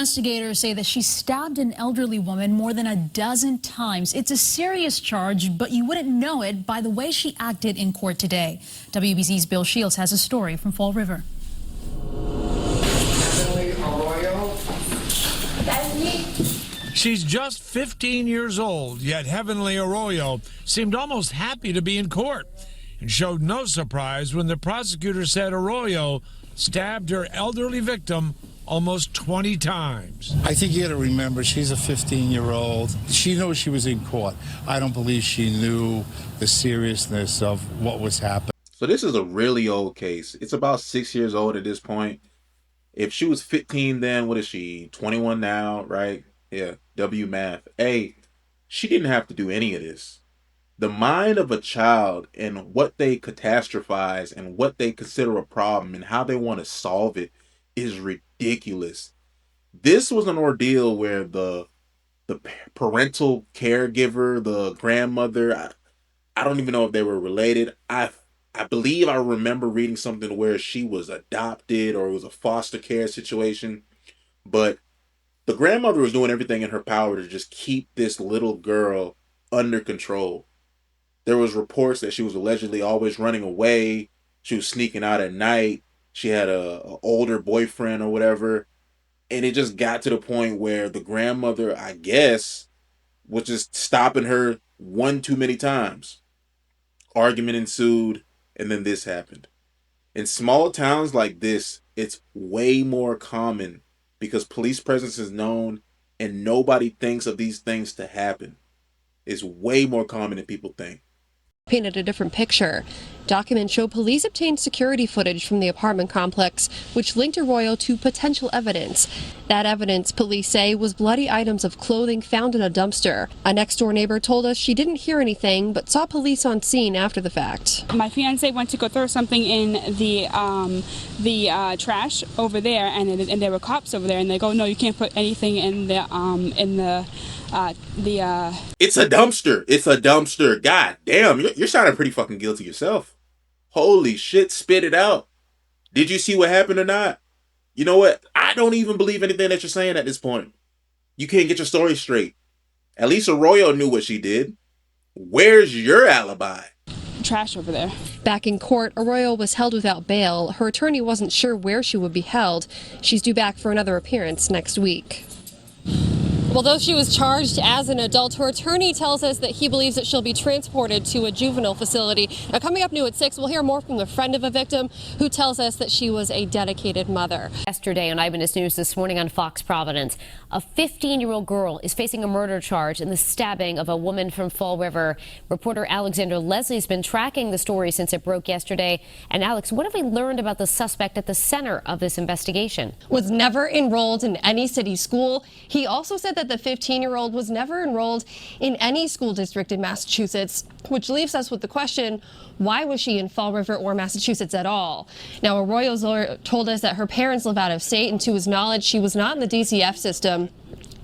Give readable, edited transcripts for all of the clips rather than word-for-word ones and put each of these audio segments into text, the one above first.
Investigators say that she stabbed an elderly woman more than a dozen times. It's a serious charge, but you wouldn't know it by the way she acted in court today. WBZ's Bill Shields has a story from Fall River. Arroyo. That's me. She's just 15 years old, yet Heavenly Arroyo seemed almost happy to be in court and showed no surprise when the prosecutor said Arroyo stabbed her elderly victim almost 20 times. I think you got to remember, she's a 15-year-old. She knows she was in court. I don't believe she knew the seriousness of what was happening. So this is a really old case. It's about 6 years old at this point. If she was 15 then, what is she, 21 now, right? Yeah, W math. Hey, she didn't have to do any of this. The mind of a child and what they catastrophize and what they consider a problem and how they want to solve it is ridiculous. This was an ordeal where the parental caregiver, the grandmother, I don't even know if they were related. I believe I remember reading something where she was adopted or it was a foster care situation. But the grandmother was doing everything in her power to just keep this little girl under control. There was reports that she was allegedly always running away. She was sneaking out at night. She had a older boyfriend or whatever. And it just got to the point where the grandmother, I guess, was just stopping her one too many times. Argument ensued, and then this happened. In small towns like this, it's way more common because police presence is known and nobody thinks of these things to happen. It's way more common than people think. Painted a different picture. Documents show police obtained security footage from the apartment complex, which linked Arroyo to potential evidence. That evidence, police say, was bloody items of clothing found in a dumpster. A next-door neighbor told us she didn't hear anything, but saw police on scene after the fact. My fiance went to go throw something in the trash over there, and there were cops over there, and they go, "No, you can't put anything in the It's a dumpster. It's a dumpster. God damn, you're sounding pretty fucking guilty yourself. Holy shit, spit it out. Did you see what happened or not? You know what? I don't even believe anything that you're saying at this point. You can't get your story straight. At least Arroyo knew what she did. Where's your alibi? trash over there. Back in court, Arroyo was held without bail. Her attorney wasn't sure where she would be held. She's due back for another appearance next week. Although she was charged as an adult, her attorney tells us that he believes that she'll be transported to a juvenile facility. Now, coming up new at 6, we'll hear more from the friend of a victim who tells us that she was a dedicated mother. Yesterday on Eyewitness News this morning on Fox Providence, a 15-year-old girl is facing a murder charge in the stabbing of a woman from Fall River. Reporter Alexander Leslie's been tracking the story since it broke yesterday. And Alex, what have we learned about the suspect at the center of this investigation? Was never enrolled in any city school. He also said that the 15-year-old was never enrolled in any school district in Massachusetts, which leaves us with the question, why was she in Fall River or Massachusetts at all? Now, Arroyo's lawyer told us that her parents live out of state, and to his knowledge, she was not in the DCF system.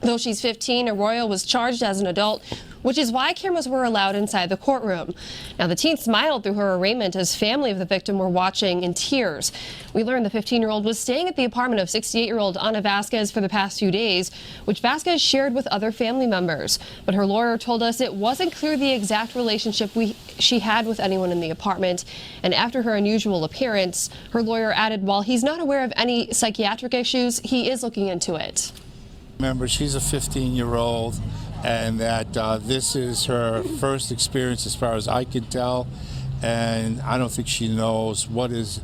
Though she's 15, Arroyo was charged as an adult, which is why cameras were allowed inside the courtroom. Now, the teen smiled through her arraignment as family of the victim were watching in tears. We learned the 15-year-old was staying at the apartment of 68-year-old Ana Vasquez for the past few days, which Vasquez shared with other family members. But her lawyer told us it wasn't clear the exact relationship she had with anyone in the apartment. And after her unusual appearance, her lawyer added while he's not aware of any psychiatric issues, he is looking into it. Remember, she's a 15-year-old, and that this is her first experience as far as I can tell, and I don't think she knows what is.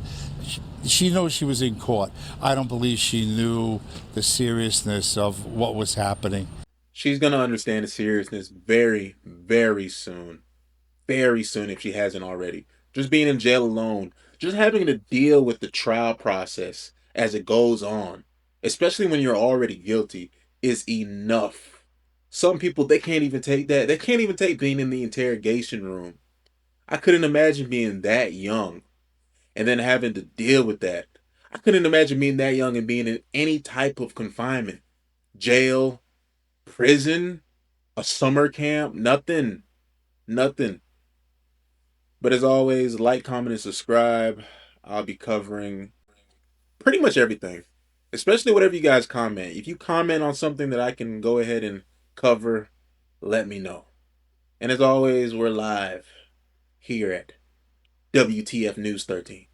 She knows she was in court. I don't believe she knew the seriousness of what was happening. She's going to understand the seriousness very, very soon. Very soon if she hasn't already. Just being in jail alone, just having to deal with the trial process as it goes on, especially when you're already guilty, is enough. Some people, they can't even take that. They can't even take being in the interrogation room. I couldn't imagine being that young and then having to deal with that. I couldn't imagine being that young and being in any type of confinement. Jail, prison, a summer camp, nothing. Nothing. But as always, like, comment, and subscribe. I'll be covering pretty much everything. Especially whatever you guys comment. If you comment on something that I can go ahead and cover, let me know. And as always, we're live here at WTF News 13.